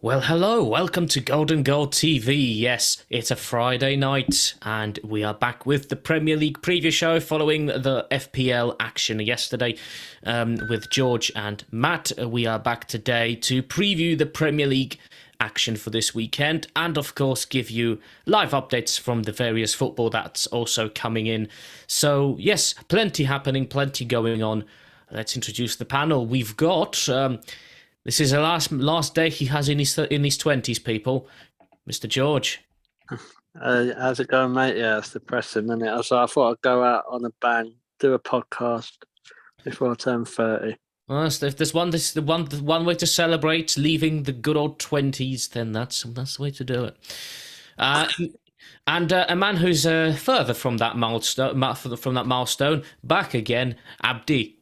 Well, hello, welcome to Golden Goal TV. Yes, it's a Friday night, and we are back with the Premier League preview show following the FPL action yesterday with George and Matt. We are back today to preview the Premier League action for this weekend and, of course, give you live updates from the various football that's also coming in. So, yes, plenty happening, plenty going on. Let's introduce the panel. We've got. This is the last day he has in his 20s, people. Mr. George. How's it going, mate? Yeah, it's depressing, isn't it? I thought I'd go out on a bang, do a podcast before I turn 30. Well, if there's one way to celebrate leaving the good old 20s, then that's the way to do it. And a man who's further from that milestone, back again, Abdi.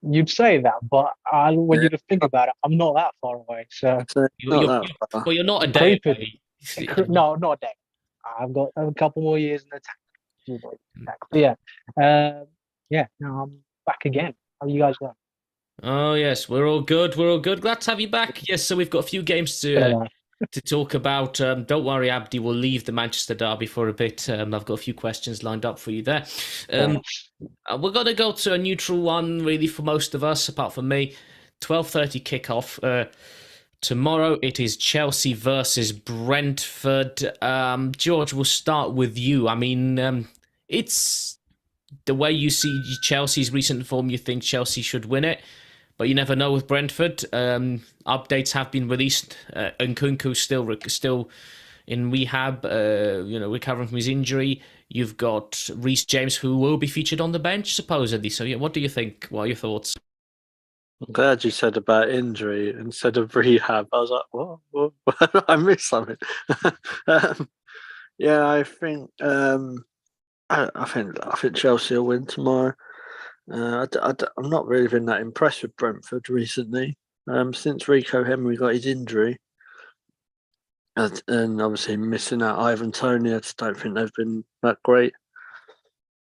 You'd say that, but when you think about it, I'm not that far away. So You're not a day away. No, not a day. I've got a couple more years in the tank. Yeah. Now I'm back again. How are you guys going? Oh yes, we're all good. We're all good. Glad to have you back. Yes, so we've got a few games to talk about. Don't worry, Abdi. We'll leave the Manchester derby for a bit. I've got a few questions lined up for you there. We're going to go to a neutral one, really, for most of us, apart from me. 12:30 kickoff. Tomorrow it is Chelsea versus Brentford. George, we'll start with you. I mean, it's the way you see Chelsea's recent form. You think Chelsea should win it, but you never know with Brentford. Updates have been released. Nkunku still in rehab, recovering from his injury. You've got Reece James, who will be featured on the bench, supposedly. So, yeah, what do you think? What are your thoughts? I'm glad you said about injury instead of rehab. I was like, what? I missed something. Yeah, I think I think Chelsea will win tomorrow. I'm not really been that impressed with Brentford recently. Since Rico Henry got his injury, and obviously missing out Ivan Toney, I just don't think they've been that great.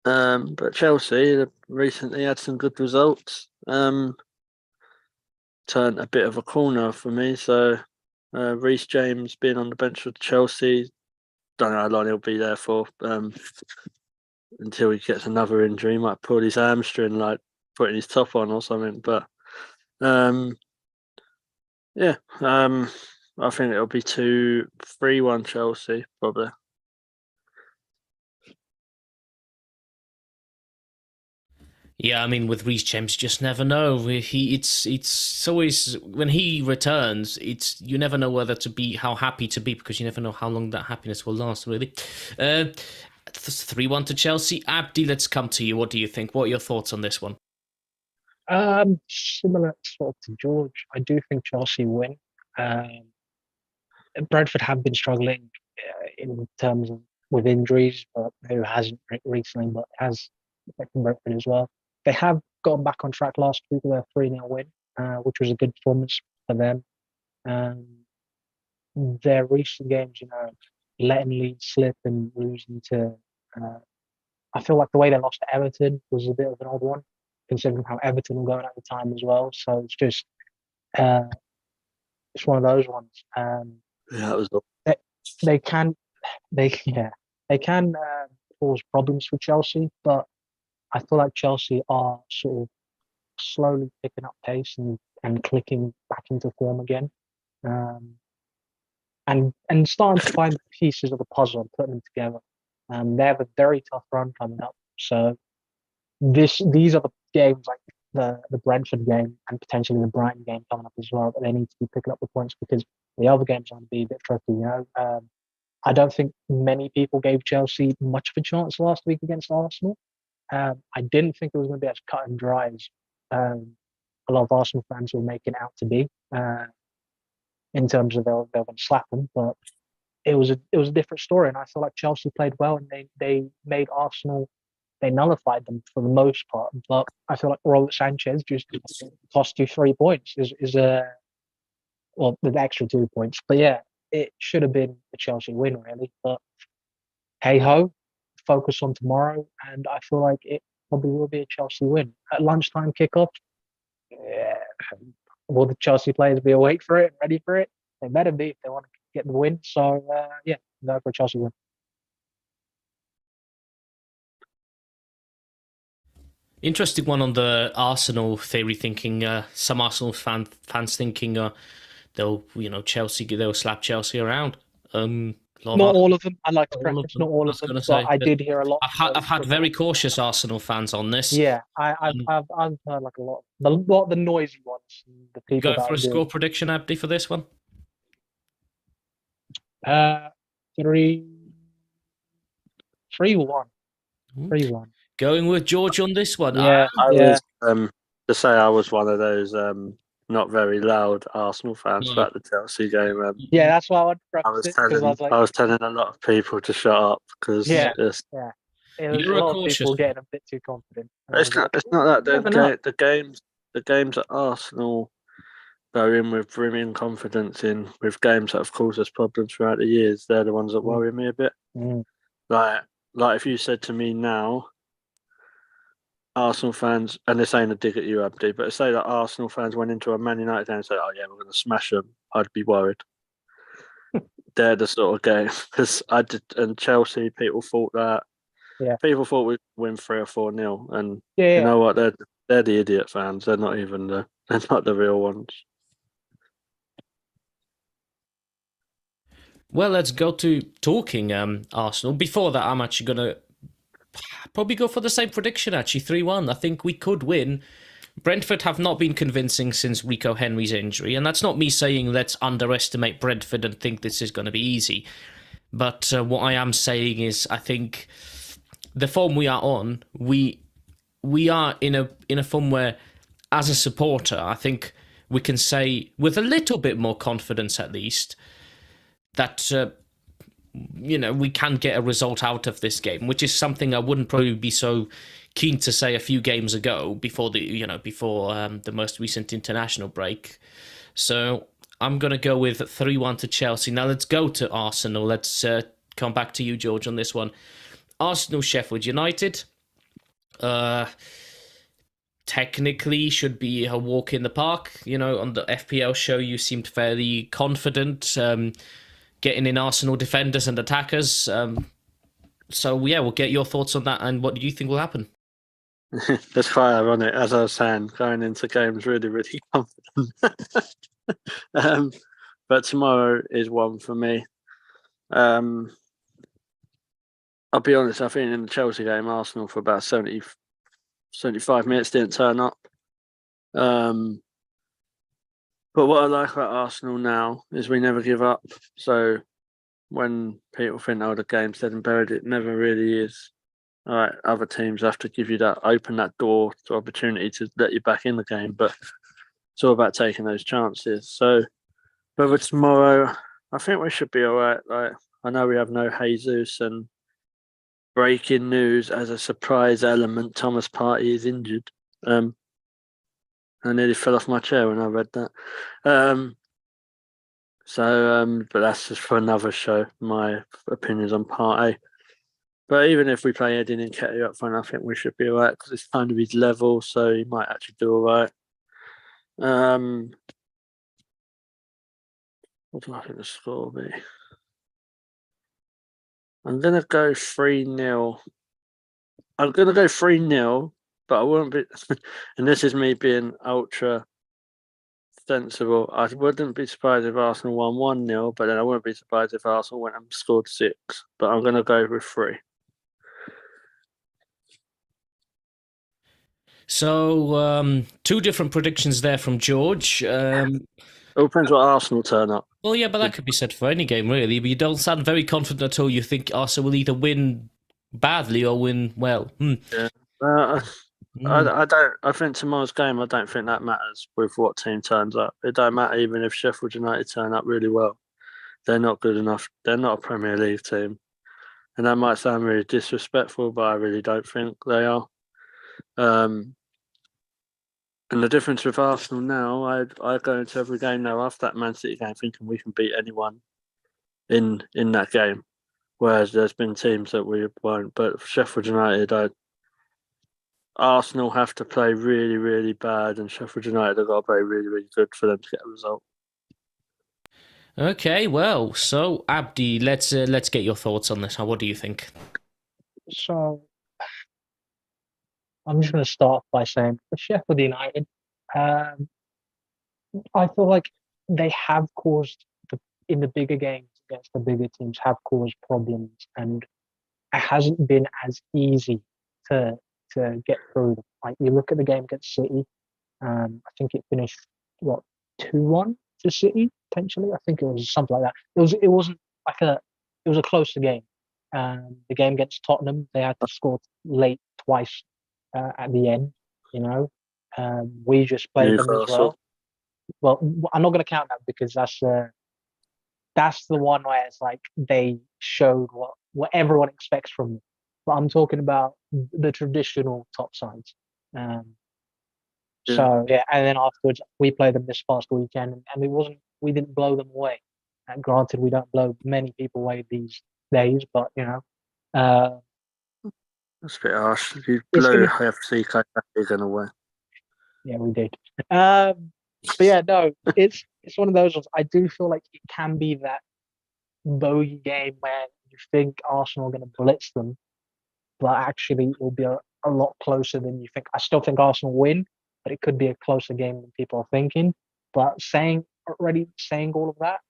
But Chelsea recently had some good results. Turned a bit of a corner for me. So Reece James being on the bench for Chelsea, don't know how long he'll be there for. Until he gets another injury, he might pull his hamstring, like putting his top on or something. But I think it'll be 2-3-1 Chelsea probably. Yeah, I mean, with Reece James, you just never know. It's always when he returns, you never know whether to be how happy to be because you never know how long that happiness will last. Really, 3-1 to Chelsea. Abdi, let's come to you. What do you think? What are your thoughts on this one? Similar sort of to George. I do think Chelsea win. Brentford have been struggling in terms of with injuries, but who hasn't recently, but has affected Brentford as well. They have gotten back on track last week with a 3-0 win, which was a good performance for them. Their recent games, letting leads slip and losing to. I feel like the way they lost to Everton was a bit of an odd one, considering how Everton were going at the time as well. So it's just, it's one of those ones. Yeah, that was. They can, they can cause problems for Chelsea, but I feel like Chelsea are sort of slowly picking up pace and clicking back into form again, and starting to find the pieces of the puzzle and putting them together. They have a very tough run coming up, so these are the games like the Brentford game and potentially the Brighton game coming up as well that they need to be picking up the points because the other games are going to be a bit tricky. I don't think many people gave Chelsea much of a chance last week against Arsenal. I didn't think it was going to be as cut and dry as a lot of Arsenal fans were making it out to be in terms of they're going to slap them. But it was a different story, and I feel like Chelsea played well, and they made Arsenal. They nullified them for the most part, but I feel like Robert Sanchez just cost you 3 points. Is a well, the extra 2 points, but yeah, it should have been a Chelsea win really. But hey ho, focus on tomorrow, and I feel like it probably will be a Chelsea win at lunchtime kickoff. Yeah, will the Chelsea players be awake for it, ready for it? They better be if they want to get the win. So yeah, go for a Chelsea win. Interesting one on the Arsenal theory. Thinking some Arsenal fans thinking they'll Chelsea, they'll slap Chelsea around. Not all of them. I like to All of preface, them. not all I of was them, gonna but say, I did hear a lot. I've had very cautious Arsenal fans on this. Yeah, I've heard like a lot the noisy ones, the people Go that for a do. score prediction, Abdi, for this one. 3-1. 3-1. Going with George on this one. Yeah, I yeah. was to say I was one of those not very loud Arsenal fans No. about the Chelsea game. Yeah, that's why I wanted to I preface was it because I was like, I was telling a lot of people to shut up because yeah, it's yeah. It was You're a a lot of cautious people one. getting a bit too confident. And I was like, it's not that "Moving up." the games that Arsenal go in with brimming confidence in with games that have caused us problems throughout the years. They're the ones that worry me a bit. Mm. Like if you said to me now, Arsenal fans, and this ain't a dig at you, Abdi, but say that Arsenal fans went into a Man United game and said, "Oh yeah, we're going to smash them," I'd be worried. They're the sort of game because I did, and Chelsea people thought that. Yeah. People thought we'd win 3 or 4-0, and Yeah, you know what? They're the idiot fans. They're not even they're not the real ones. Well, let's go to talking Arsenal. Before that, I'm actually going to probably go for the same prediction, actually, 3-1. I think we could win. Brentford have not been convincing since Rico Henry's injury, and that's not me saying let's underestimate Brentford and think this is going to be easy. But what I am saying is I think the form we are on, we are in a form where, as a supporter, I think we can say with a little bit more confidence at least that we can get a result out of this game, which is something I wouldn't probably be so keen to say a few games ago before the most recent international break. So I'm going to go with 3-1 to Chelsea. Now let's go to Arsenal. Let's come back to you, George, on this one. Arsenal, Sheffield United. Technically should be a walk in the park. On the FPL show, you seemed fairly confident getting in Arsenal defenders and attackers. So yeah, we'll get your thoughts on that and what do you think will happen? It's quite ironic, as I was saying, going into games really, really confident. But tomorrow is one for me. I'll be honest, I think in the Chelsea game, Arsenal for about 75 minutes didn't turn up. But what I like about Arsenal now is we never give up. So when people think, oh, the game's dead and buried, it never really is. All right, other teams have to give you open that door to opportunity to let you back in the game. But it's all about taking those chances. So whether tomorrow, I think we should be all right. Like, I know we have no Jesus, and breaking news as a surprise element, Thomas Partey is injured. I nearly fell off my chair when I read that. But that's just for another show, my opinions on Partey. But even if we play Eddie and Nketiah up front, I think we should be all right because it's kind of his level, so he might actually do all right. What do I think the score will be? I'm going to go 3-0. I'm going to go 3-0, but I won't be, and this is me being ultra sensible. I wouldn't be surprised if Arsenal won 1-0, but then I wouldn't be surprised if Arsenal went and scored 6. But I'm going to go with 3. So, 2 different predictions there from George. It depends what Arsenal turn up. Well, yeah, but that could be said for any game, really. But you don't sound very confident at all. You think Arsenal will either win badly or win well. Yeah. I don't. I think tomorrow's game, I don't think that matters with what team turns up. It don't matter even if Sheffield United turn up really well. They're not good enough. They're not a Premier League team. And that might sound really disrespectful, but I really don't think they are. And the difference with Arsenal now, I go into every game now after that Man City game thinking we can beat anyone in that game. Whereas there's been teams that we won't. But Sheffield United, Arsenal have to play really, really bad, and Sheffield United have got to play really, really good for them to get a result. Okay, well, so Abdi, let's get your thoughts on this. What do you think? So I'm just going to start by saying for Sheffield United, um, I feel like they have caused in the bigger games against the bigger teams have caused problems, and it hasn't been as easy to get through them. Like you look at the game against City, I think it finished what 2-1 to City potentially. I think it was something like that. It wasn't like it was a closer game. The game against Tottenham, they had to score late twice at the end. You know, we just played them as well. Newcastle. Well, I'm not going to count that because that's the one where it's like they showed what everyone expects from them. But I'm talking about the traditional top sides. Yeah. So yeah, and then afterwards we played them this past weekend, and we didn't blow them away. And granted, we don't blow many people away these days, but That's a bit harsh. You It's blew gonna- FC Copenhagen away. yeah, we did. But yeah, no, it's one of those ones. I do feel like it can be that bogey game where you think Arsenal are going to blitz them, but actually it will be a lot closer than you think. I still think Arsenal win, but it could be a closer game than people are thinking. But saying all of that,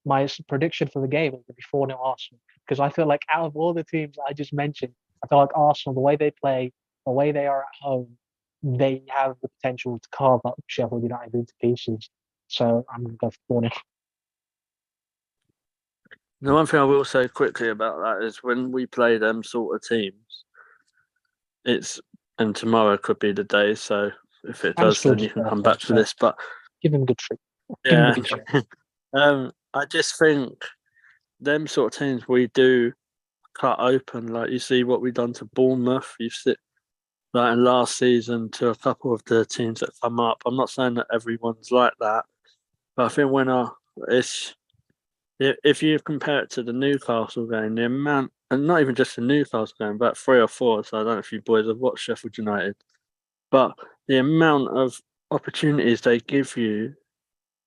my prediction for the game is to be 4-0 Arsenal, because I feel like out of all the teams I just mentioned, I feel like Arsenal, the way they play, the way they are at home, they have the potential to carve up Sheffield United into pieces. So I'm going to go for 4-0. The one thing I will say quickly about that is when we play them sort of teams, and tomorrow could be the day. So if it does, then you can come back to this. But give them a good treat. yeah, I just think them sort of teams we do cut open. Like you see what we've done to Bournemouth. You've seen like in last season to a couple of the teams that come up. I'm not saying that everyone's like that, but I think if you compare it to the Newcastle game, the amount, and not even just the Newcastle game, but 3 or 4. So I don't know if you boys have watched Sheffield United, but the amount of opportunities they give you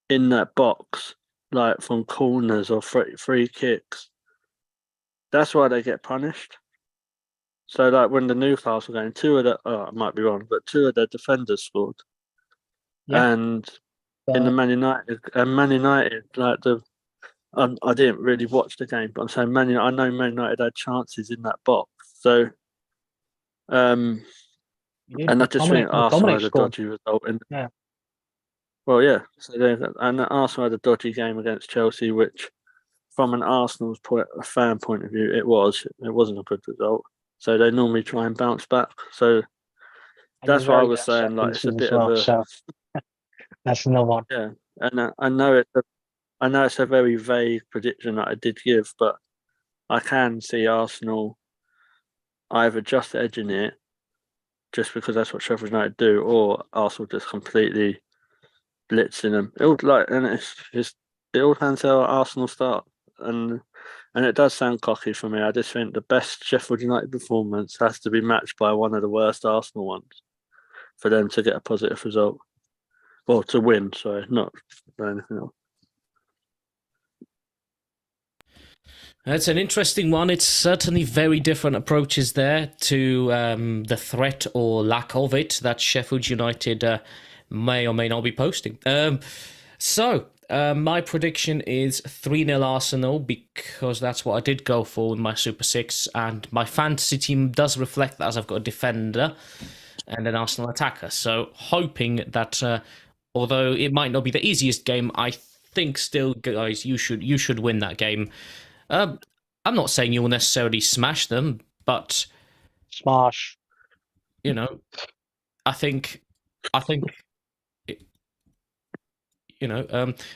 in that box, like from corners or free kicks, that's why they get punished. So like when the Newcastle game, I might be wrong, but 2 of their defenders scored. Yeah. And in the Man United, like I didn't really watch the game, but I'm saying I know Man United had chances in that box. So, and I just think Arsenal had a dodgy result. Yeah. Well, yeah. So and Arsenal had a dodgy game against Chelsea, which, from an Arsenal's fan point of view, it wasn't a good result. So they normally try and bounce back. So that's what I was saying. Like it's a bit of a. So that's another one. Yeah, and I know it's a very vague prediction that I did give, but I can see Arsenal either just edging it, just because that's what Sheffield United do, or Arsenal just completely blitzing them. It all depends how Arsenal start, and it does sound cocky for me. I just think the best Sheffield United performance has to be matched by one of the worst Arsenal ones for them to get a positive result. Well, to win, sorry, not for anything else. That's an interesting one. It's certainly very different approaches there to the threat or lack of it that Sheffield United may or may not be posting. So my prediction is 3-0 Arsenal, because that's what I did go for with my Super 6, and my fantasy team does reflect that, as I've got a defender and an Arsenal attacker. So hoping that, although it might not be the easiest game, I think still, guys, you should win that game. I'm not saying you will necessarily smash them, but smash. I think,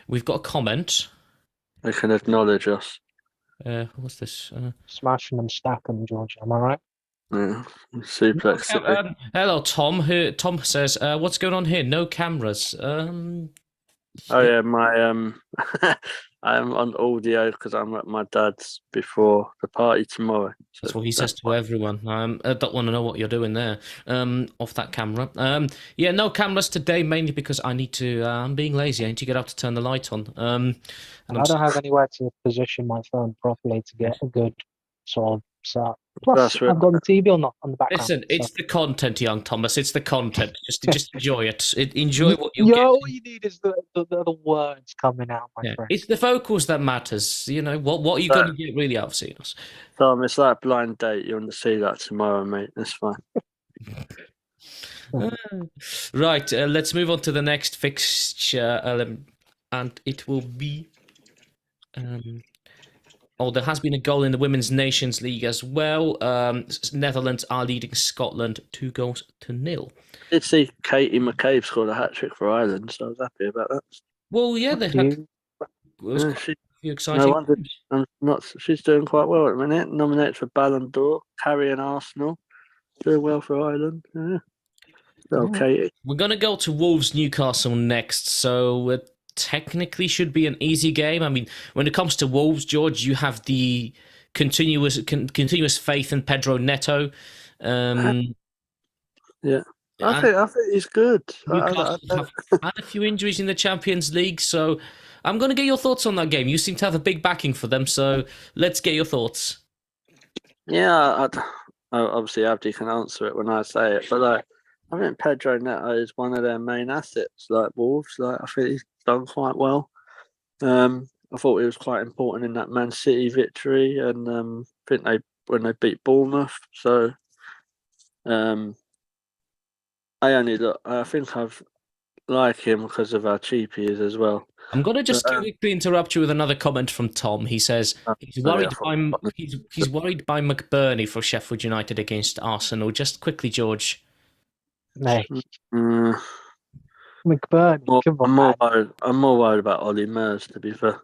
we've got a comment. They can acknowledge us. What's this? Smash them and stack them, George. Am I right? Yeah, suplex. Hello, Tom. Tom says, "What's going on here? No cameras." Oh yeah, my I'm on audio because I'm at my dad's before the party tomorrow. So That's what he says to everyone. I don't want to know what you're doing there, off that camera. Yeah, no cameras today, mainly because I need to. I'm being lazy. I need to get out to turn the light on. And And I don't have anywhere to position my phone properly to get a good sort of setup. Plus, That's right. I've got the TV on the background. Listen, so- it's the content, young Thomas. It's the content. Just enjoy it. Enjoy what you Yeah, get. all you need is the words coming out, my Yeah, friend. it's the vocals that matters. You know what are you going to get really out of seeing us? Tom, it's like a blind date. You want to see that tomorrow, mate. That's fine. Right, let's move on to the next fixture, and it will be. There has been a goal in the Women's Nations League as well. Netherlands are leading Scotland 2-0. Did see Katie McCabe scored a hat trick for Ireland, so I was happy about that. Well, yeah, they had. You- It was Yeah, quite she- a few exciting. No wonder games. I'm not. She's doing quite well at the minute. Nominated for Ballon d'Or, carrying Arsenal, doing well for Ireland. Yeah. So, Yeah. Katie. We're gonna go to Wolves Newcastle next, so it technically should be an easy game. I mean, when it comes to Wolves, George, you have the continuous faith in Pedro Neto. Yeah. I and think he's good. Newcastle have had a few injuries in the Champions League, so I'm going to get your thoughts on that game. You seem to have a big backing for them, so let's get your thoughts. Yeah, obviously Abdi can answer it when I say it, but I think Pedro Neto is one of their main assets. Like Wolves, I think he's done quite well. I thought he was quite important in that Man City victory, and I think when they beat Bournemouth. So, I think I've like him because of how cheap he is as well. I'm going to just quickly interrupt you with another comment from Tom. He says he's worried he's worried by McBurney for Sheffield United against Arsenal. Just quickly, George. Mate, Mm, McBurney, come on, man. I'm more worried about Ollie Mers, to be fair.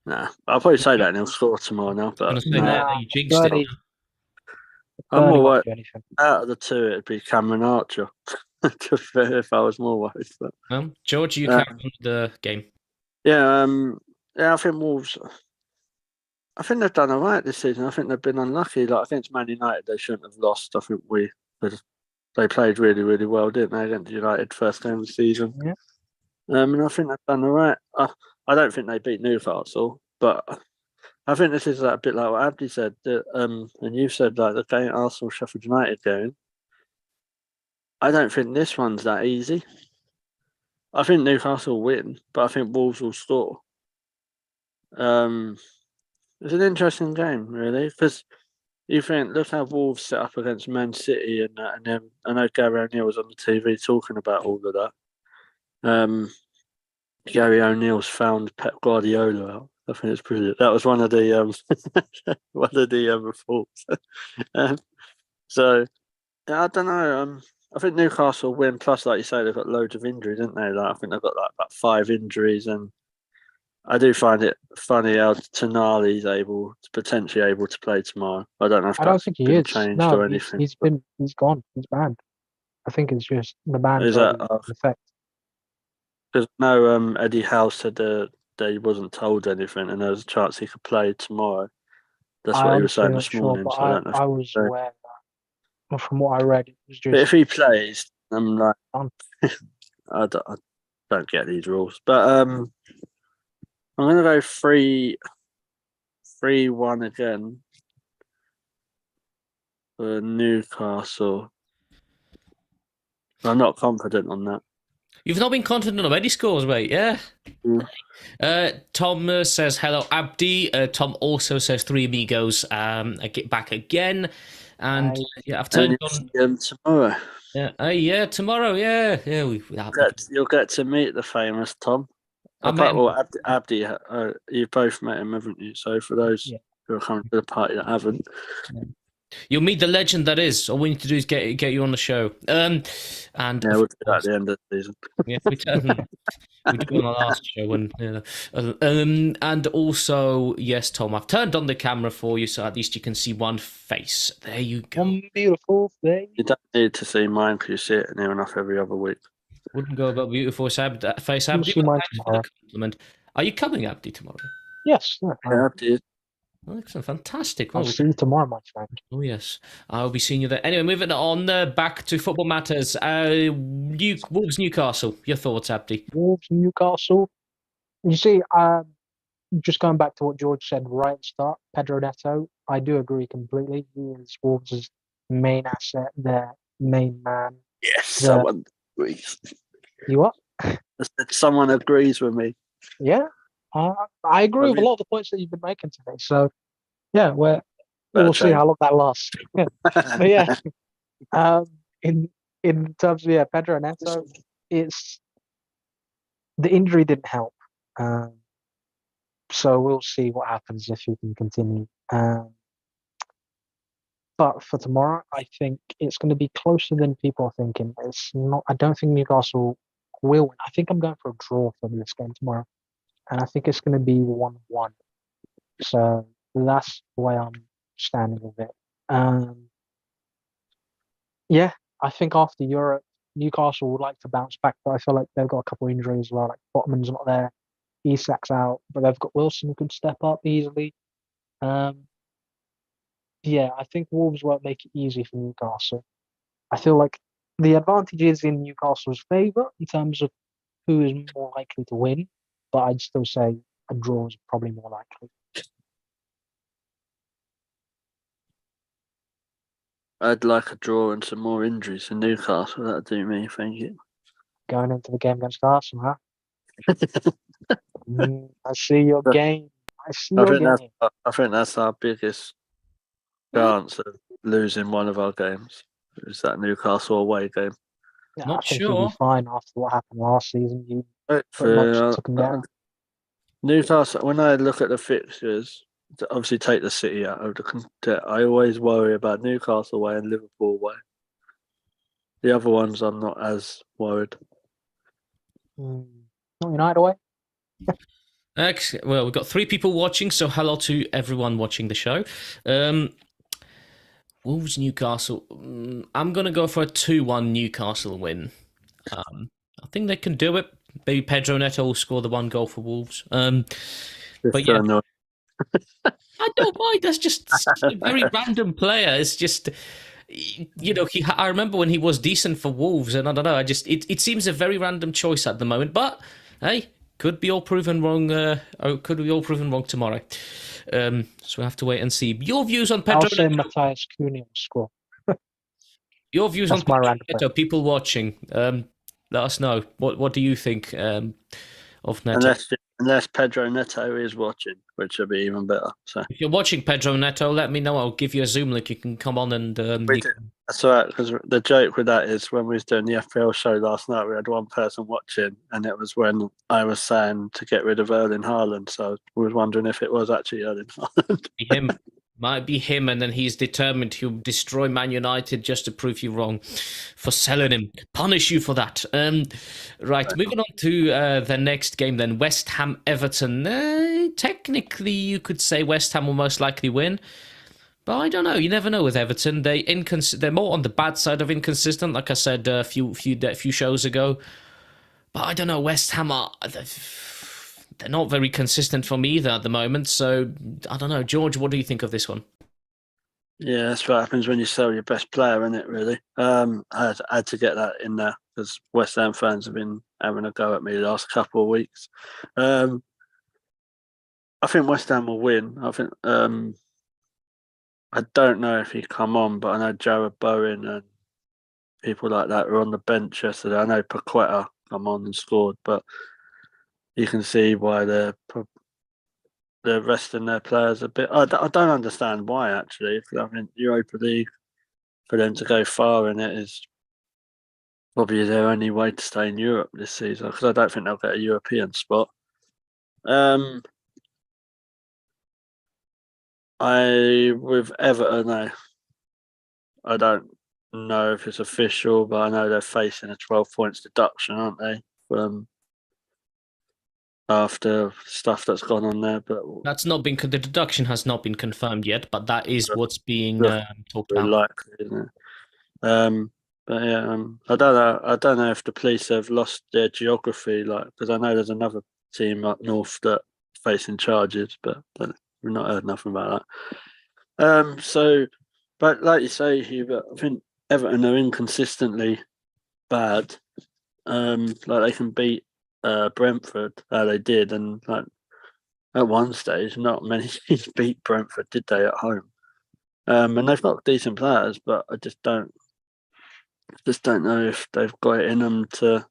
Nah, I'll probably say that and he'll score tomorrow now. I'm But going to say Nah, that you jinxed it. Bernie- I'm Bernie more won't worried. do anything. Out of the two, it'd be Cameron Archer. To be fair, if I was more worried. But George, you carry on the game. yeah, I think Wolves. I think they've done all right this season. I think they've been unlucky. Like against Man United, they shouldn't have lost. I think they played really, really well, didn't they, against United first game of the season? Yeah. And I think they've done all right. I don't think they beat Newcastle, but I think this is a bit like what Abdi said. And you said like the game Arsenal Sheffield United game. I don't think this one's that easy. I think Newcastle will win, but I think Wolves will score. It's an interesting game, really, because you think, look how Wolves set up against Man City and then I know Gary O'Neill was on the TV talking about all of that. Gary O'Neill's found Pep Guardiola out. I think it's brilliant. That was one of the reports. So I don't know. I think Newcastle win. Plus, like you say, they've got loads of injuries, haven't they? I think they've got about 5 injuries, and I do find it funny how Tonali's potentially able to play tomorrow. I don't know if I don't that's think he been is. changed No, or anything. he's gone. He's banned. I think it's just the ban Is that effect. because no? Eddie Howe said that he wasn't told anything, and there was a chance he could play tomorrow. That's what he was saying this morning. But So I don't know. I was aware that. Well, from what I read, it was But just if he plays, I'm like, Done. I don't get these rules. But I'm gonna go 3-1 again for Newcastle. I'm not confident on that. You've not been confident of any scores, mate. Yeah. Tom says hello, Abdi. Tom also says 3 amigos. I get back again, and yeah, I've turned on Tomorrow. Yeah, tomorrow. Yeah. You'll get to meet the famous Tom. Abdi, you've both met him, haven't you? So for those who are coming to the party that haven't. You'll meet the legend that is. All we need to do is get you on the show. And we'll do that at the end of the season. Yeah, we did on the last show, and also yes, Tom, I've turned on the camera for you, so at least you can see one face. There you go. one beautiful thing. You don't need to see mine because you see it near enough every other week. Wouldn't go about beautiful face. You'll see mine tomorrow. Compliment. Are you coming, Abdi, tomorrow? Yes, Yeah, I did. Oh, excellent, fantastic. I'll Well, see you tomorrow, my friend. oh yes, I'll be seeing you there. Anyway, moving on back to football matters. Wolves Newcastle. Your thoughts, Abdi? Wolves, Newcastle. You see, just going back to what George said right at the start, Pedro Neto, I do agree completely. He is Wolves' main asset, their main man. Yes, someone agrees. You what? I said someone agrees with me. Yeah, I agree with a mean- lot of the points that you've been making today. So, yeah, we'll see change. how long that lasts. But yeah, in terms of Pedro Neto, it's the injury didn't help. So we'll see what happens if he can continue. But for tomorrow, I think it's going to be closer than people are thinking. It's not. I don't think Newcastle will win. I think I'm going for a draw for this game tomorrow, and I think it's going to be 1-1. So that's the way I'm standing with it. Yeah, I think after Europe, Newcastle would like to bounce back, but I feel like they've got a couple of injuries as well. Like Botman's not there, Isak's out, but they've got Wilson who could step up easily. Yeah, I think Wolves won't make it easy for Newcastle. I feel like the advantage is in Newcastle's favour in terms of who is more likely to win, but I'd still say a draw is probably more likely. I'd like a draw and some more injuries in Newcastle. That'd do me, thank you. Going into the game against Arsenal, huh? I see your game. I see your game. I think that's our biggest chance of losing one of our games. Is that Newcastle away game? Yeah, Not I think you'll sure. be fine after what happened last season. You pretty For, much took them down. Newcastle, when I look at the fixtures, to obviously take the City out of I always worry about Newcastle away and Liverpool away. The other ones, I'm not as worried. Not United away. Well, we've got 3 people watching, so hello to everyone watching the show. Wolves Newcastle. I'm going to go for a 2-1 Newcastle win. I think they can do it. Maybe Pedro Neto will score the 1 goal for Wolves. But yeah, I don't mind. That's just a very random player. It's just, I remember when he was decent for Wolves, and I don't know. It seems a very random choice at the moment. But hey, could be all proven wrong. Or could be all proven wrong tomorrow. So we'll have to wait and see. Your views on Pedro I'll say Neto. Matthias Cunha will score. Your views That's on my Pedro random Neto. People watching. Let us know. What do you think of Neto? Unless Pedro Neto is watching, which would be even better. So If you're watching Pedro Neto, let me know. I'll give you a Zoom link. You can come on and that's all right. Because the joke with that is when we was doing the FPL show last night, we had one person watching, and it was when I was saying to get rid of Erling Haaland. So we was wondering if it was actually Erling Haaland. him. Might be him, and then he's determined to destroy Man United just to prove you wrong for selling him. Punish you for that. Right, moving on to the next game then. West Ham Everton. Technically, you could say West Ham will most likely win. But I don't know. You never know with Everton. They're more on the bad side of inconsistent, like I said a few shows ago. But I don't know. West Ham they're not very consistent for me either at the moment. So I don't know. George, what do you think of this one? Yeah, that's what happens when you sell your best player, isn't it? Really. I had to get that in there because West Ham fans have been having a go at me the last couple of weeks. I think West Ham will win. I think. I don't know if he come on, but I know Jared Bowen and people like that were on the bench yesterday. I know Paqueta come on and scored, but you can see why they're resting their players a bit. I don't understand why, actually. I mean, Europa League, for them to go far in it is probably their only way to stay in Europe this season, because I don't think they'll get a European spot. With Everton, I don't know if it's official, but I know they're facing a 12 points deduction, aren't they? After stuff that's gone on there, but That's not been the deduction has not been confirmed yet, but that is what's being talked very about. likely, isn't it? But yeah, I don't know. I don't know if the police have lost their geography, like, because I know there's another team up north that facing charges, but we've not heard nothing about that. But like you say, Hubert, I think Everton are inconsistently bad. Like they can beat Brentford, they did, and like at one stage, not many teams beat Brentford, did they, at home? And they've got decent players, but I just don't know if they've got it in them to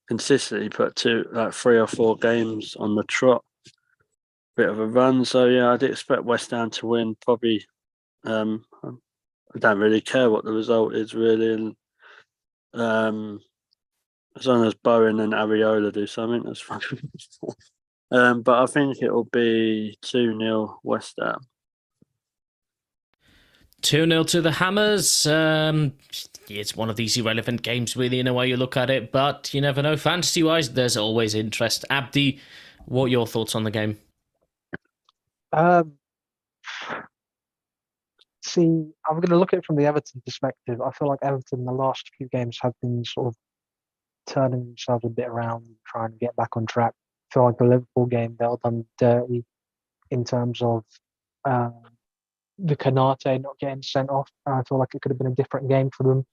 consistently put 3 or 4 games on the trot. Bit of a run, so yeah, I'd expect West Ham to win. Probably, I don't really care what the result is really, and as long as Bowen and Areola do something, that's fine. But I think it will be 2-0 West Ham. 2-0 to the Hammers. It's one of these irrelevant games, really, in a way you look at it, but you never know. Fantasy-wise, there's always interest. Abdi, what are your thoughts on the game? See, I'm going to look at it from the Everton perspective. I feel like Everton in the last few games have been sort of turning themselves a bit around, trying to get back on track. I feel like the Liverpool game, they were done dirty in terms of the Kanate not getting sent off. I feel like it could have been a different game for them.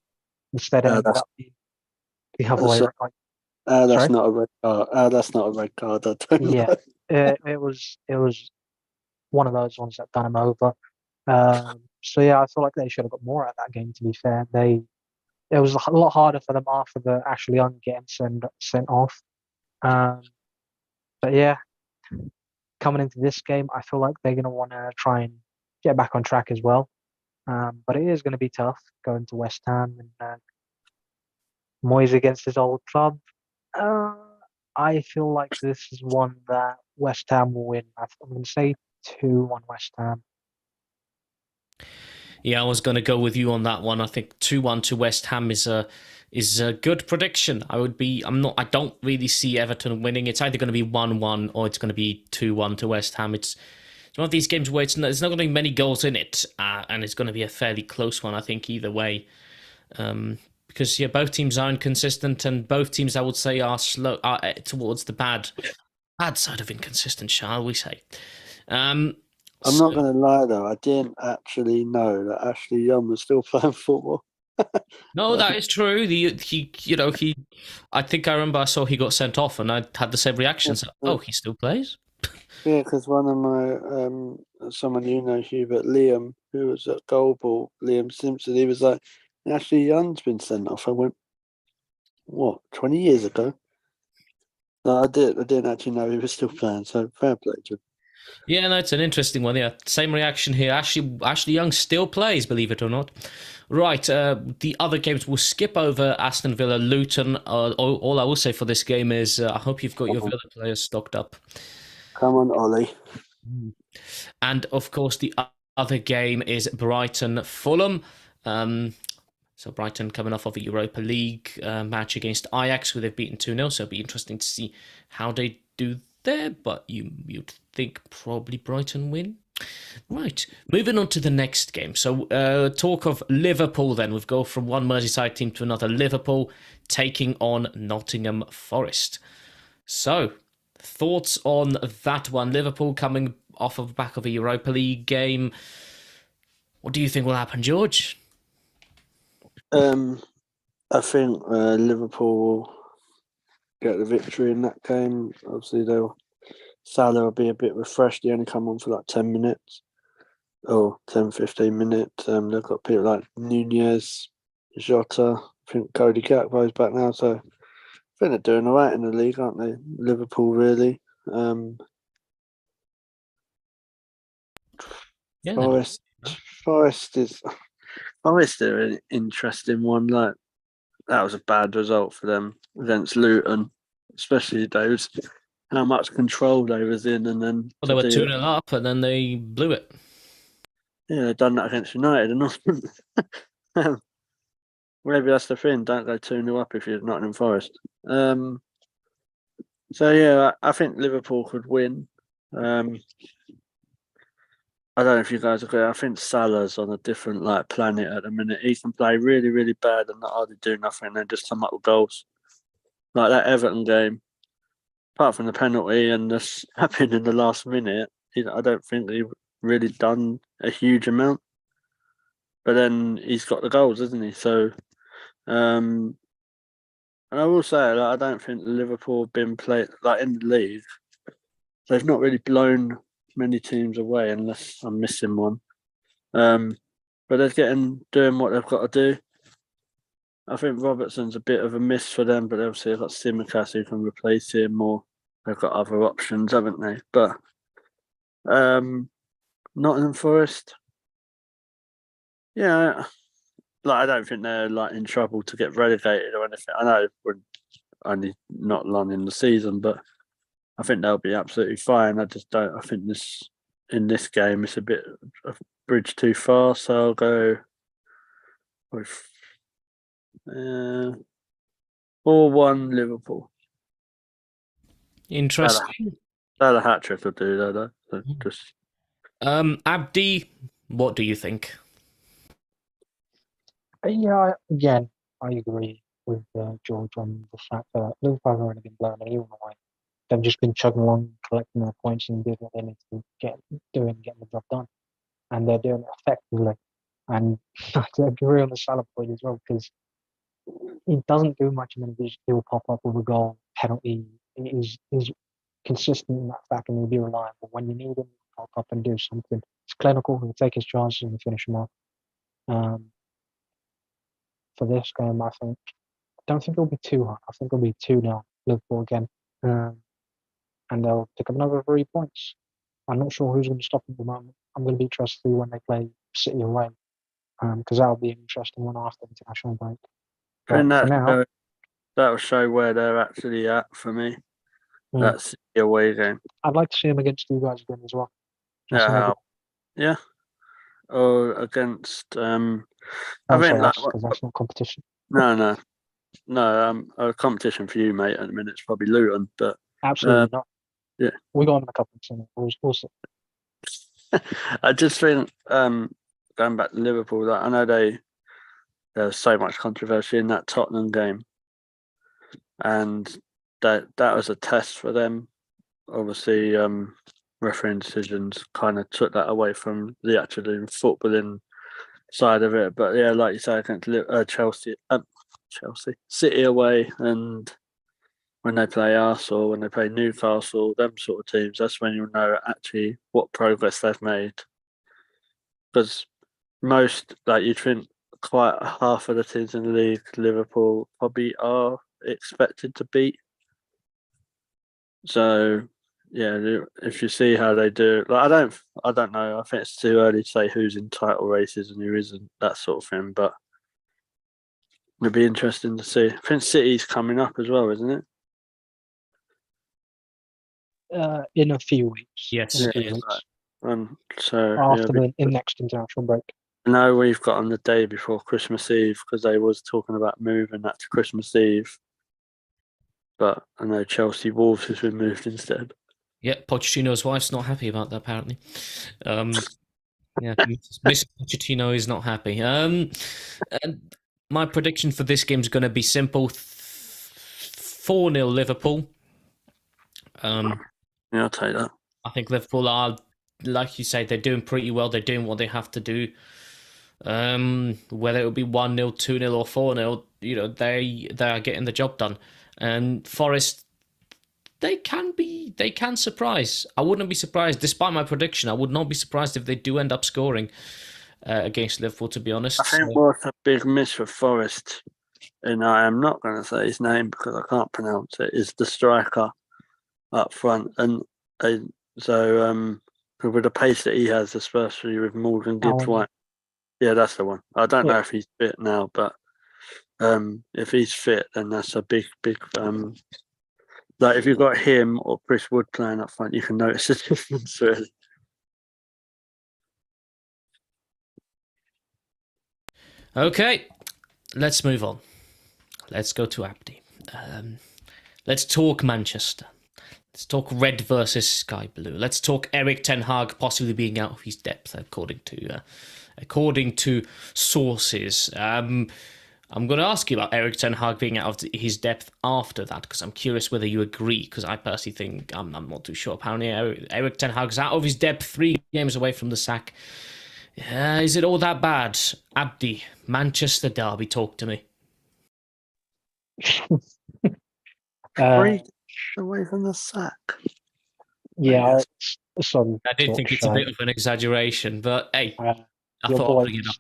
Instead, it ended up being the other way around. That's Sorry? not a red card. That's not a red card. I don't know. It was one of those ones that done them over. So yeah, I feel like they should have got more out of that game. To be fair, it was a lot harder for them after the Ashley Young getting sent off. But yeah, coming into this game, I feel like they're going to want to try and get back on track as well. But it is going to be tough going to West Ham and Moyes against his old club. I feel like this is one that West Ham will win. I'm going to say 2-1 West Ham. Yeah, I was going to go with you on that one. I think 2-1 to West Ham is a good prediction. I don't really see Everton winning. It's either going to be 1-1 or it's going to be 2-1 to West Ham. It's one of these games where there's not going to be many goals in it, and it's going to be a fairly close one, I think, either way. Because both teams are inconsistent, and both teams, I would say, are slow towards the bad side of inconsistent, shall we say? I'm not going to lie though. I didn't actually know that Ashley Young was still playing football. No, that is true. I think I remember I saw he got sent off, and I had the same reaction. So, he still plays? Yeah, because one of my someone Hubert, Liam, who was at Goalball, Liam Simpson, he was like, Ashley Young's been sent off. I went, what, 20 years ago? No, I didn't actually know he was still playing. So fair play to him. Yeah, no, it's an interesting one. Yeah, same reaction here. Ashley Young still plays, believe it or not. Right, the other games we'll skip over Aston Villa, Luton. All I will say for this game is I hope you've got your Villa players stocked up. Come on, Ollie. And of course, the other game is Brighton Fulham. So Brighton coming off of a Europa League match against Ajax, who they've beaten 2-0. So it'll be interesting to see how they do there. But you'd think probably Brighton win. Right, moving on to the next game. So talk of Liverpool then. We've gone from one Merseyside team to another. Liverpool taking on Nottingham Forest. So, thoughts on that one? Liverpool coming off of the back of a Europa League game. What do you think will happen, George? I think Liverpool will get the victory in that game. Obviously, Salah will be a bit refreshed. He only come on for like 10 minutes or 10, 15 minutes. They've got people like Nunez, Jota. I think Cody Gakpo's back now. So I think they're doing all right in the league, aren't they? Liverpool, really. Forest are an interesting one. Like, that was a bad result for them against Luton, especially those how much control they was in, and then they were 2-0 up, and then they blew it. Yeah, they've done that against United, and maybe that's the thing. Don't go 2-0 up if you're Nottingham Forest. So yeah, I think Liverpool could win. I don't know if you guys agree. I think Salah's on a different planet at the minute. He can play really, really bad and not hardly do nothing and then just come up with goals. Like that Everton game. apart from the penalty and the snapping in the last minute, I don't think they've really done a huge amount. But then he's got the goals, hasn't he? So, and I will say that I don't think Liverpool have been played like in the league. They've not really blown many teams away, unless I'm missing one. But they're doing what they've got to do. I think Robertson's a bit of a miss for them, but obviously they've got Tsimikas who can replace him, or they've got other options, haven't they? But Nottingham Forest, yeah, like I don't think they're like in trouble to get relegated or anything. I know we're only not long in the season, but I think they'll be absolutely fine. I just don't. I think in this game it's a bit of a bridge too far, so I'll go with 4-1 Liverpool. Interesting. That a hat trick will do though. So just Abdi, what do you think? Yeah, again, I agree with George on the fact that Liverpool haven't really been blown anyone away. They've just been chugging along, collecting their points and doing what they need to getting the job done. And they're doing it effectively. And I agree on the Salah point as well, because he doesn't do much, and then he'll pop up with a goal, penalty. He's consistent in that fact, and he'll be reliable. When you need him, he'll pop up and do something. He's clinical, he'll take his chances and finish them off. For this game, I don't think it'll be too hard. I think it'll be 2-0 Liverpool again. And they'll pick up another 3 points. I'm not sure who's going to stop them at the moment. I'm going to be interested to see when they play City away, because that'll be an interesting one after the international break. I think But for now, that'll show where they're actually at for me. Mm. That's the away game. I'd like to see him against you guys again as well. Yeah. Or against I think because that's not competition. No. A competition for you, mate. At the minute, it's probably Luton, but Absolutely not. Yeah, we got him in a couple of minutes. Also, I just think going back to Liverpool, that I know there was so much controversy in that Tottenham game, and that was a test for them. Obviously, refereeing decisions kind of took that away from the actual footballing side of it. But yeah, like you say, against Chelsea, City away, and when they play us or when they play Newcastle, them sort of teams, that's when you'll know actually what progress they've made. Because most, like you'd think, quite half of the teams in the league, Liverpool probably are expected to beat. So yeah, if you see how they do, like I don't know. I think it's too early to say who's in title races and who isn't, that sort of thing. But it'd be interesting to see. I think City's coming up as well, isn't it? in a few weeks. Yes. In a few Yeah, weeks. So After the next international break. No, we've got on the day before Christmas Eve because they was talking about moving that to Christmas Eve. But I know Chelsea Wolves has been moved instead. Yeah, Pochettino's wife's not happy about that, apparently. Yeah, Miss Pochettino is not happy. And my prediction for this game is going to be simple: 4-0 Liverpool. Yeah, I'll take that. I think Liverpool are, like you say, they're doing pretty well. They're doing what they have to do. Whether it will be 1-0, 2-0, or 4-0, they are getting the job done. And Forest, they can surprise. I wouldn't be surprised, despite my prediction. I would not be surprised if they do end up scoring against Liverpool, to be honest. I think what's a big miss for Forest, and I am not going to say his name because I can't pronounce it, is the striker up front. And so with the pace that he has, especially with Morgan Gibbs-White. Yeah, that's the one. I don't know if he's fit now, but if he's fit, then that's a big like if you've got him or Chris Wood playing up front, you can notice the difference really. Okay, let's move on. Let's go to Abdi. Let's talk Manchester. Let's talk red versus sky blue. Let's talk Erik ten Hag possibly being out of his depth, according to sources. I'm going to ask you about Erik Ten Hag being out of his depth after that, because I'm curious whether you agree, because I personally think I'm not too sure. Apparently, Erik Ten Hag's out of his depth, 3 games away from the sack. Is it all that bad? Abdi, Manchester Derby, talk to me. 3 away from the sack. Yeah, Yes. some I did talk think it's a show. bit of an exaggeration, but hey, Uh, I your thought I'd bring it up.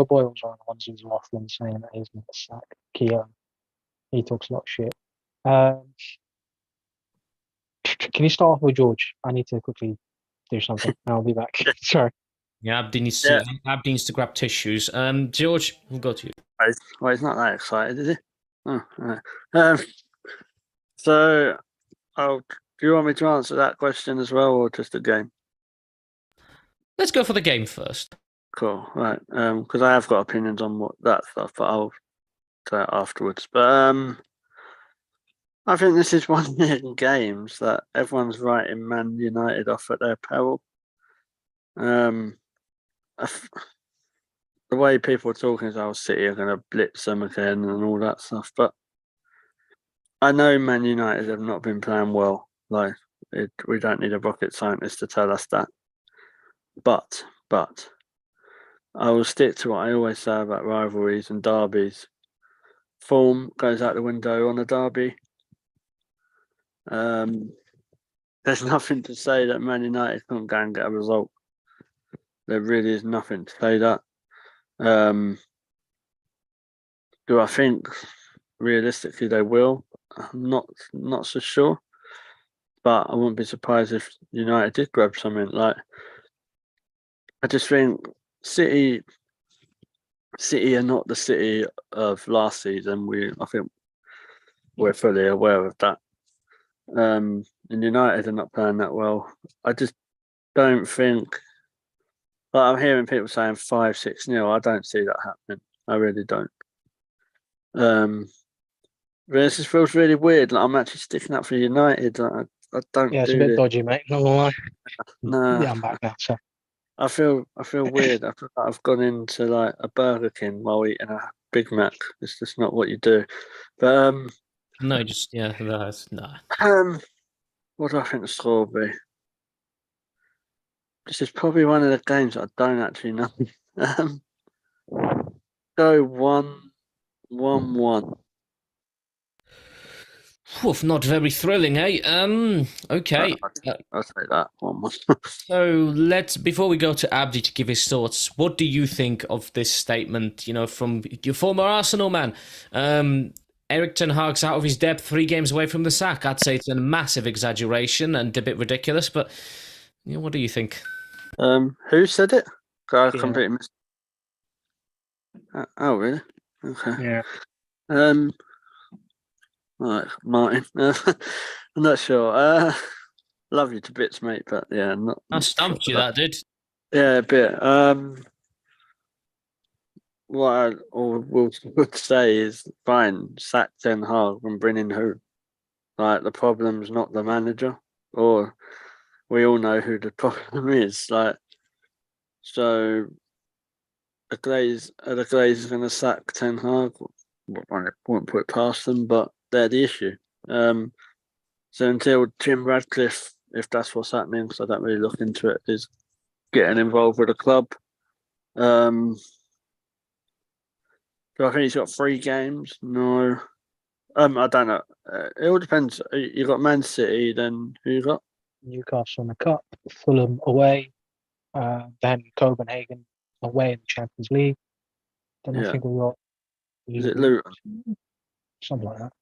boys are the ones who's waffling, saying that he's not a sack. Keown, he talks a lot of shit. Can you start off with George? I need to quickly do something. I'll be back. Sorry. Yeah, Abdi needs Yeah. to grab tissues. George, we'll go to you. Well, he's not that excited, is he? Oh, right. So, do you want me to answer that question as well, or just a game? Let's go for the game first. Cool, right. Because I have got opinions on that stuff, but I'll say it afterwards. But I think this is one of the games that everyone's writing Man United off at their peril. The way people are talking is how City are going to blitz them again and all that stuff, but I know Man United have not been playing well. Like, we don't need a rocket scientist to tell us that. But I will stick to what I always say about rivalries and derbies. Form goes out the window on a derby. There's nothing to say that Man United couldn't go and get a result. There really is nothing to say that. Do I think realistically they will? I'm not so sure. But I wouldn't be surprised if United did grab something. Like, I just think City are not the City of last season. I think we're fully aware of that. And United are not playing that well. I just don't think. Like, I'm hearing people saying 5-6-0. I don't see that happening. I really don't. This just feels really weird. Like, I'm actually sticking up for United. I don't. Yeah, it's a bit dodgy, mate. Not gonna lie. No. Yeah, I'm back now. So I feel weird. I feel like I've gone into like a Burger King while eating a Big Mac. It's just not what you do. But No, just that's no. What do I think the score will be? This is probably one of the games that I don't actually know. Go 1-1-1. Oof, not very thrilling, eh? Okay. I'll take that 1-1. So before we go to Abdi to give his thoughts, what do you think of this statement, from your former Arsenal man? Erik Ten Hag's out of his depth, 3 games away from the sack. I'd say it's a massive exaggeration and a bit ridiculous, but what do you think? Who said it? I Yeah. completely missed. Oh, really? Okay. yeah, Right, Martin. I'm not sure. Love you to bits, mate, but yeah, not. I stumped you, that did. Yeah, a bit. What I would say is fine, sack Ten Hag and bring in who? Like, the problem's not the manager, or we all know who the problem is. Like, so the Glazers going to sack Ten Hag? I won't put it past them, but they're the issue. So until Jim Radcliffe, if that's what's happening, because I don't really look into it, is getting involved with the club. Do I think he's got 3 games? No. I don't know. It all depends. You got Man City, then who you got? Newcastle in the cup, Fulham away, then Copenhagen away in the Champions League. Then I Yeah. think we got Is it Luton? something like that.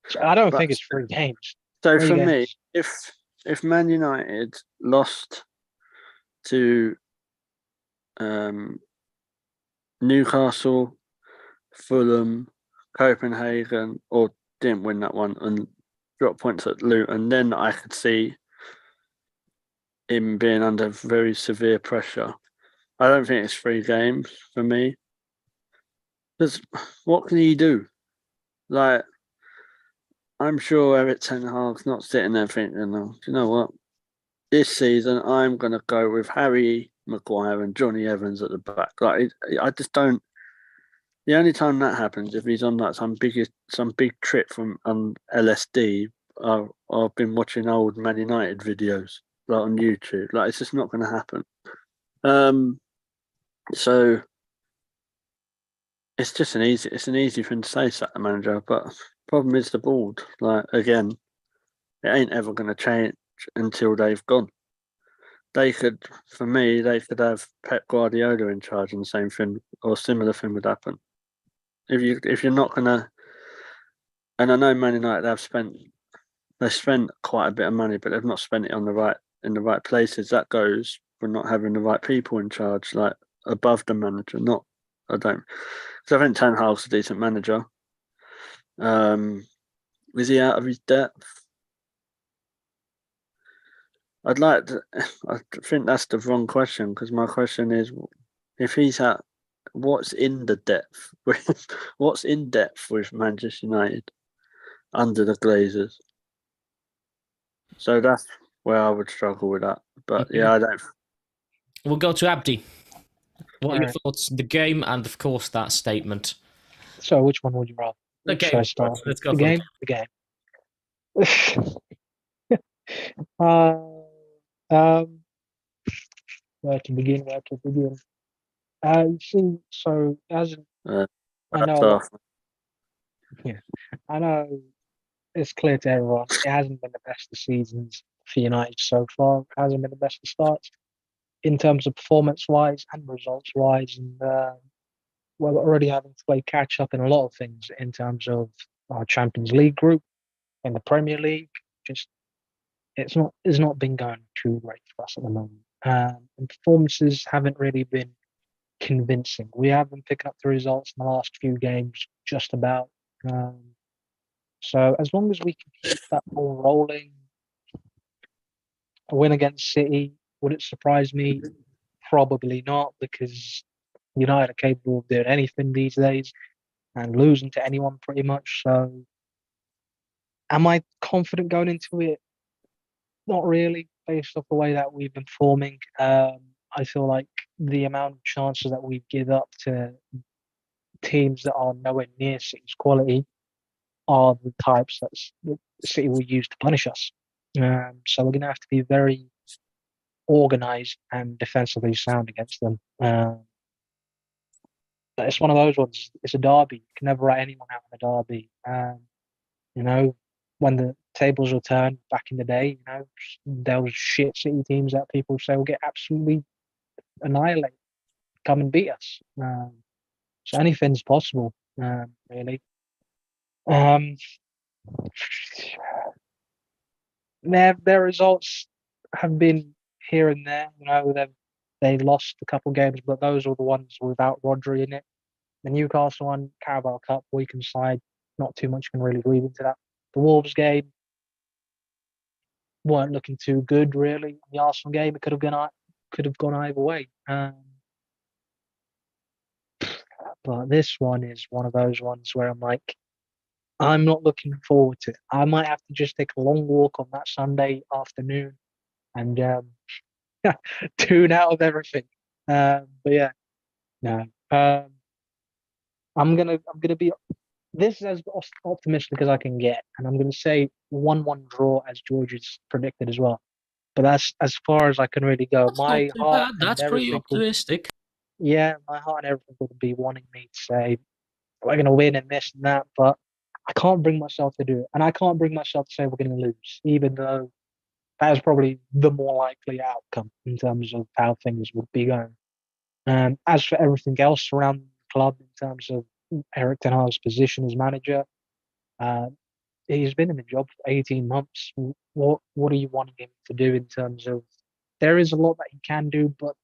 So I don't But- think it's 3 games. So 3 for me, games. if Man United lost to Newcastle, Fulham, Copenhagen, or didn't win that one and dropped points at Luton, then I could see him being under very severe pressure. I don't think it's 3 games for me. Because what can he do? Like, I'm sure Erik Ten Hag's not sitting there thinking, oh, do you know what? This season, I'm going to go with Harry Maguire and Johnny Evans at the back. Like, I just don't. The only time that happens if he's on like some big trip from LSD. I've been watching old Man United videos like on YouTube. Like it's just not going to happen. So it's an easy thing to say, sack the manager. But problem is the board. Like again, it ain't ever going to change until they've gone. For me, they could have Pep Guardiola in charge, and the same thing or similar thing would happen. If you're not gonna, and I know Man United they spent quite a bit of money, but they've not spent it on in the right places. That goes for not having the right people in charge, like above the manager. Not I don't, because I think Ten Hag's a decent manager. Is he out of his depth? I'd like to. I think that's the wrong question because my question is, if he's at, what's in the depth? What's in depth with Manchester United under the Glazers? So that's where I would struggle with that. But yeah, I don't. We'll go to Abdi. What are your Alright. thoughts? The game and, of course, that statement. So which one would you rather? The Should I game. start? Let's go The for game? The game. Um, where to begin? Where to begin? You see, so as Uh, I that's know, off. I know it's clear to everyone it hasn't been the best of seasons for United so far. It hasn't been the best of starts in terms of performance-wise and results-wise, and we're already having to play catch-up in a lot of things in terms of our Champions League group in the Premier League. Just it's not been going too great for us at the moment. And performances haven't really been convincing. We have been picking up the results in the last few games, just about. Um, so as long as we can keep that ball rolling, a win against City, would it surprise me? Probably not, because United are capable of doing anything these days and losing to anyone pretty much. So, am I confident going into it? Not really, based off the way that we've been forming. I feel like the amount of chances that we give up to teams that are nowhere near City's quality are the types that City will use to punish us. So we're going to have to be very organised and defensively sound against them. But it's one of those ones. It's a derby. You can never write anyone out in a derby. You know, when the tables were turned back in the day, there was shit City teams that people say will get absolutely annihilated, come and beat us. So anything's possible, really. Um, their results have been here and there. They lost a couple games, but those were the ones without Rodri in it. The Newcastle one, Carabao Cup, weakened side. Not too much can really read into that. The Wolves game weren't looking too good, really. The Arsenal game, it could have gone either way. But this one is one of those ones where I'm like, I'm not looking forward to it. I might have to just take a long walk on that Sunday afternoon and tune out of everything. But yeah, no. I'm gonna be this is as optimistic as I can get, and I'm gonna say 1-1 draw as George has predicted as well. But that's as far as I can really go. That's not too bad. And That's pretty everything optimistic. yeah, my heart and everything would be wanting me to say we're gonna win and this and that, but I can't bring myself to do it, and I can't bring myself to say we're gonna lose, even though that is probably the more likely outcome in terms of how things would be going. As for everything else around the club in terms of Eric Ten Hag's position as manager, uh, he's been in the job for 18 months. What are you wanting him to do in terms of? There is a lot that he can do, but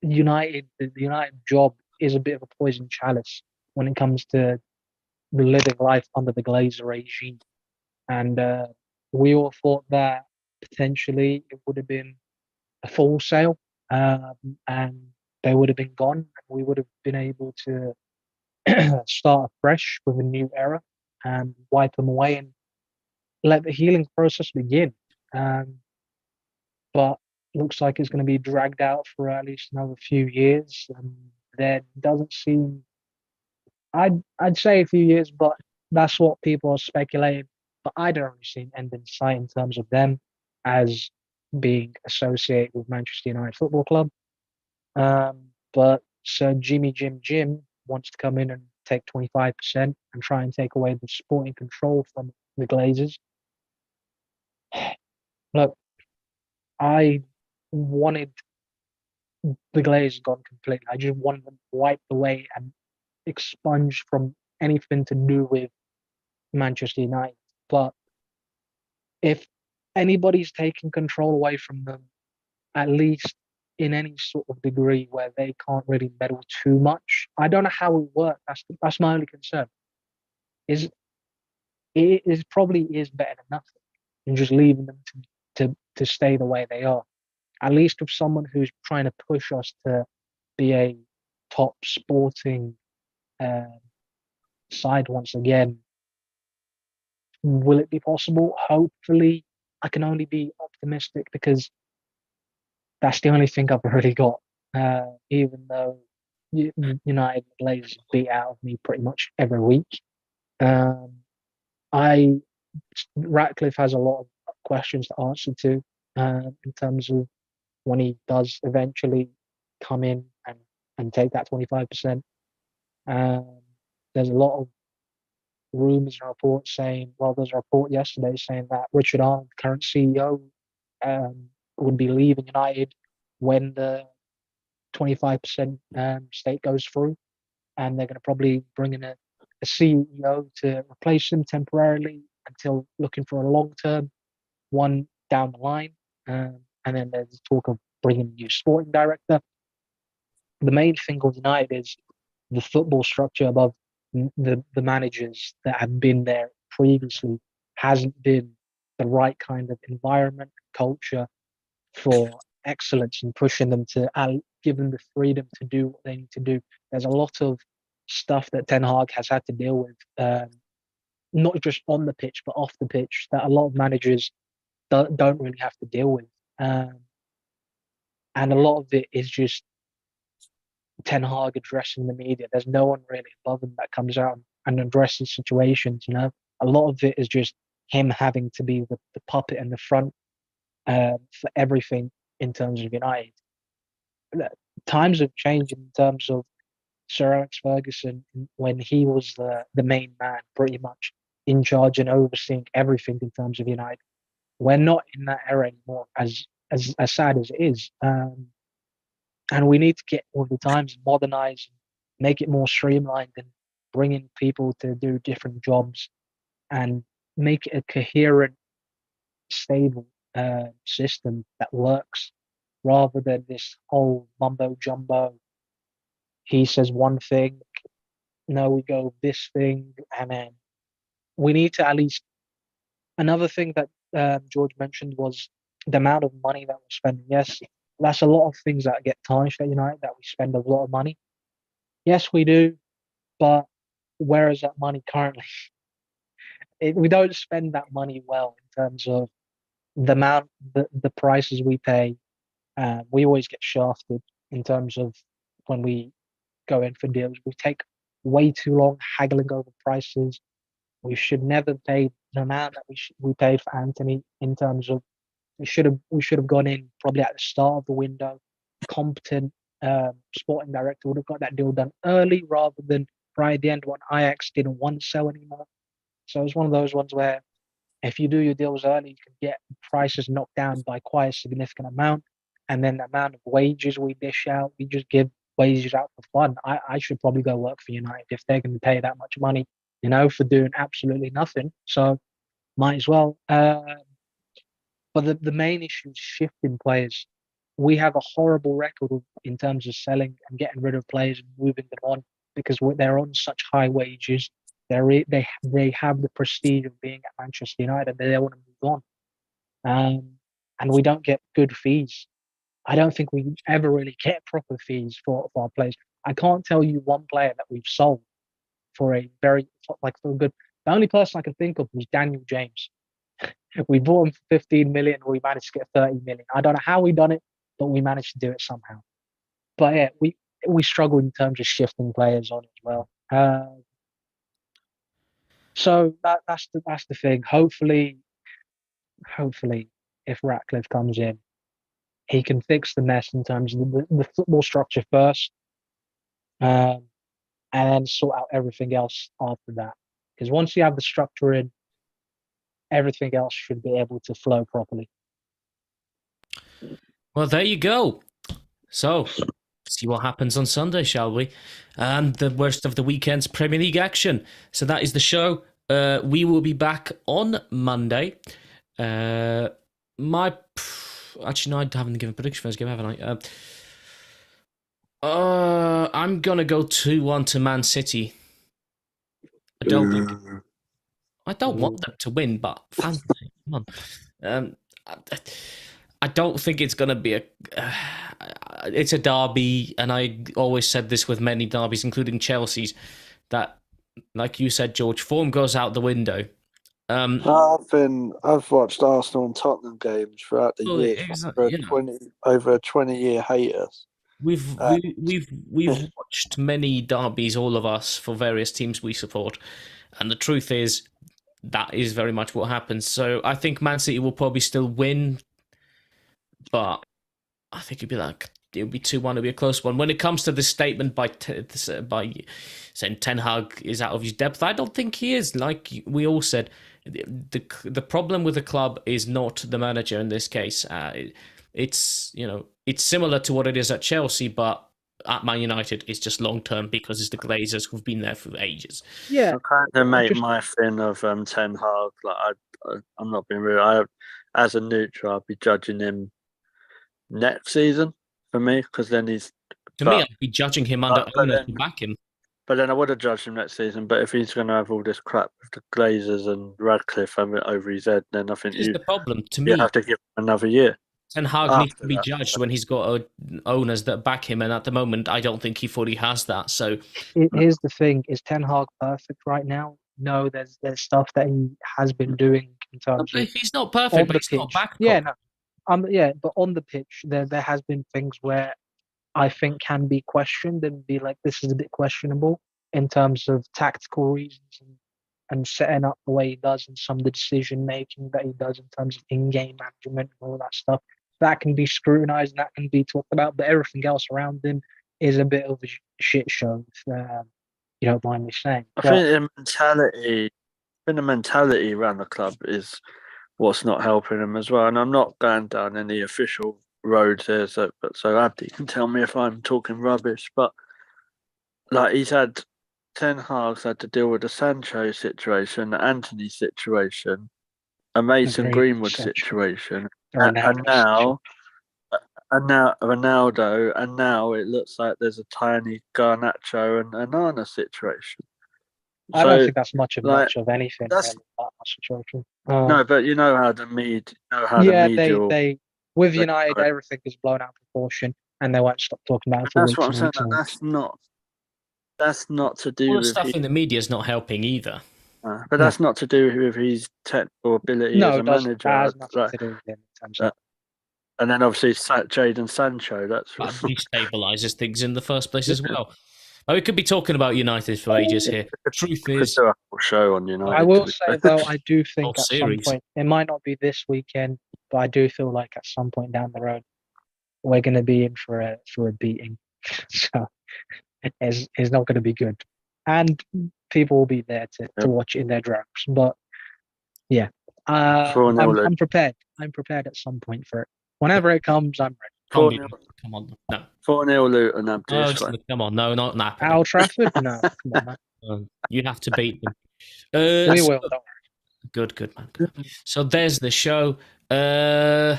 the United job is a bit of a poison chalice when it comes to living life under the Glazer regime. And we all thought that potentially it would have been a full sale, and they would have been gone, and we would have been able to start afresh with a new era and wipe them away and let the healing process begin. Um, but looks like it's going to be dragged out for at least another few years, and there doesn't seem I'd say a few years, but that's what people are speculating. But I don't really see an end in sight in terms of them as being associated with Manchester United Football Club. But Sir Jim wants to come in and take 25% and try and take away the sporting control from the Glazers. Look, I wanted the Glazers gone completely. I just wanted them wiped away and expunged from anything to do with Manchester United. But if anybody's taking control away from them, at least in any sort of degree where they can't really meddle too much, I don't know how it works. That's my only concern. Is it is probably is better than nothing, and just leaving them to stay the way they are. At least with someone who's trying to push us to be a top sporting uh, side once again. Will it be possible? Hopefully, I can only be optimistic because that's the only thing I've really got. Even though United Glazers beat out of me pretty much every week, I Ratcliffe has a lot of questions to answer to in terms of when he does eventually come in and take that 25%. There's a lot of rumors and reports saying, well, there's a report yesterday saying that Richard Arnold, current CEO, would be leaving United when the 25% stake goes through, and they're going to probably bring in a CEO to replace him temporarily until looking for a long-term one down the line. And then there's talk of bringing a new sporting director. The main thing with United is the football structure above the managers that have been there previously hasn't been the right kind of environment and culture for excellence and pushing them to give them the freedom to do what they need to do. There's a lot of stuff that Ten Hag has had to deal with, not just on the pitch but off the pitch, that a lot of managers don't really have to deal with, and a lot of it is just Ten Hag addressing the media. There's no one really above him that comes out and addresses situations. A lot of it is just him having to be the puppet in the front for everything in terms of United. Times have changed in terms of Sir Alex Ferguson when he was the main man, pretty much in charge and overseeing everything in terms of United. We're not in that era anymore, as sad as it is. And we need to get with the times, modernize, make it more streamlined, and bring in people to do different jobs and make it a coherent, stable system that works, rather than this whole mumbo jumbo. He says one thing, no, we go this thing, and then we need to at least. Another thing that George mentioned was the amount of money that we're spending. Yes, that's a lot of things that get tarnished at United, that we spend a lot of money. Yes, we do, but where is that money currently? We don't spend that money well in terms of the prices we pay. We always get shafted in terms of when we go in for deals. We take way too long haggling over prices. We should never pay the amount that we paid for Anthony. In terms of we should have gone in probably at the start of the window. Competent sporting director would have got that deal done early rather than right at the end when Ajax didn't want to sell anymore. So it's one of those ones where if you do your deals early, you can get prices knocked down by quite a significant amount. And then the amount of wages we dish out, we just give wages out for fun. I should probably go work for United if they're going to pay that much money, for doing absolutely nothing. So might as well. But the main issue is shifting players. We have a horrible record in terms of selling and getting rid of players and moving them on because they're on such high wages. They have the prestige of being at Manchester United. They want to move on, and we don't get good fees. I don't think we ever really get proper fees for our players. I can't tell you one player that we've sold for a very for a good. The only person I can think of was Daniel James. We bought him for 15 million. We managed to get 30 million. I don't know how we done it, but we managed to do it somehow. But yeah, we struggle in terms of shifting players on as well. So that's the thing. Hopefully, if Ratcliffe comes in, he can fix the mess in terms of the football structure first, and then sort out everything else after that. Because once you have the structure in, everything else should be able to flow properly. Well, there you go. So, see what happens on Sunday, shall we? And the worst of the weekend's Premier League action. So that is the show. We will be back on Monday. Actually, no, I haven't given a prediction for this game, haven't I? I'm gonna go 2-1 to Man City. I don't want them to win, but fans, come on. I don't think it's going to be it's a derby, and I always said this with many derbies, including Chelsea's, that, like you said, George, form goes out the window. I've watched Arsenal and Tottenham games throughout the years over a 20-year hiatus. We've watched many derbies, all of us, for various teams we support, and the truth is that is very much what happens. So I think Man City will probably still win, but I think it'll be 2-1. It'll be a close one. When it comes to this statement by saying Ten Hag is out of his depth, I don't think he is. Like we all said, the problem with the club is not the manager in this case. It's similar to what it is at Chelsea, but at Man United, it's just long term because it's the Glazers who've been there for ages. Yeah, I kind of make my thing of Ten Hag. Like I'm not being real. As a neutral, I'd be judging him next season for me, because then he's. Me, I'd be judging him under owners to back him. But then I would have judged him next season. But if he's going to have all this crap with the Glazers and Radcliffe over his head, then I think Here's the problem to me. You have to give him another year. Ten Hag needs to be judged when he's got owners that back him, and at the moment, I don't think he fully has that. So here's the thing: is Ten Hag perfect right now? No, there's stuff that he has been doing in terms of. He's not perfect, but he's not back. Yeah, no, but on the pitch, there has been things where I think can be questioned and be like, this is a bit questionable in terms of tactical reasons and setting up the way he does and some of the decision making that he does in terms of in-game management and all that stuff. That can be scrutinized and that can be talked about, but everything else around him is a bit of a shit show, if you don't mind me saying. I think the mentality around the club is what's not helping him as well. And I'm not going down any official roads here, so Abdi can tell me if I'm talking rubbish. But like Ten Hag's had to deal with the Sancho situation, the Anthony situation, a Mason Greenwood situation, and now Ronaldo, and now it looks like there's a tiny Garnacho and Onana situation. I don't think that's much of anything. Really, that situation. No, but you know how the media. They with United, everything is blown out of proportion, and they won't stop talking about it. That's what I'm saying. That's not to do all with the stuff in the media is not helping either. But that's not to do with his technical ability as a manager. That has nothing to do with him in terms of. And then obviously Jadon Sancho. That destabilizes things in the first place as well. We could be talking about United for ages here. The truth is, do a whole show on United. I will say though, I do think at some point it might not be this weekend, but I do feel like at some point down the road we're going to be in for a beating. So it's not going to be good, and people will be there to watch in their droves. But yeah, I'm prepared. I'm prepared at some point for it. Whenever it comes, I'm ready. Come on, no. 4-0 Luton. Come on, no, not that. Al Trafford, no. Come on, you have to beat them. We will. Don't worry. Good, man. So there's the show. Yeah,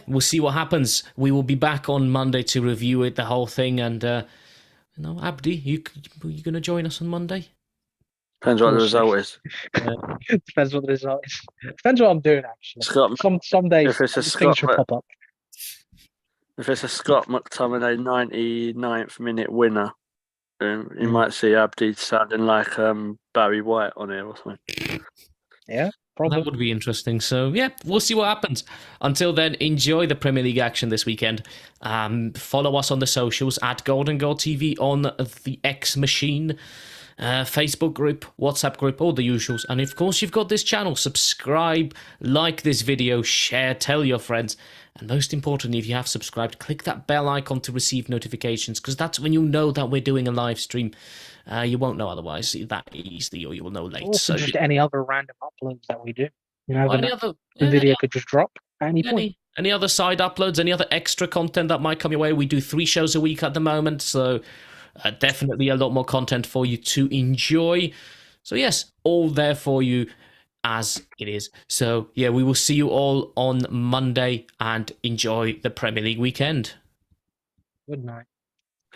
we'll see what happens. We will be back on Monday to review it, the whole thing, and Abdi, you going to join us on Monday? Depends what the result is. Depends what the result is. Depends what I'm doing, actually. Some days things should pop up. If it's a Scott McTominay 99th minute winner, you might see Abdi sounding like Barry White on here or something. Yeah, That probably. would be interesting. So yeah, we'll see what happens. Until then, enjoy the Premier League action this weekend. Follow us on the socials at Golden Goal TV on the X Machine. Facebook group, WhatsApp group, all the usuals. And of course, you've got this channel. Subscribe, like this video, share, tell your friends. And most importantly, if you have subscribed, click that bell icon to receive notifications, because that's when you'll know that we're doing a live stream. You won't know otherwise that easily, or you will know late. Also, just any other random uploads that we do. You know, any other the video could just drop at any point. Any other side uploads, any other extra content that might come your way? We do 3 shows a week at the moment, so definitely a lot more content for you to enjoy. So yes, all there for you as it is. So yeah, we will see you all on Monday, and enjoy the Premier League weekend. Good night.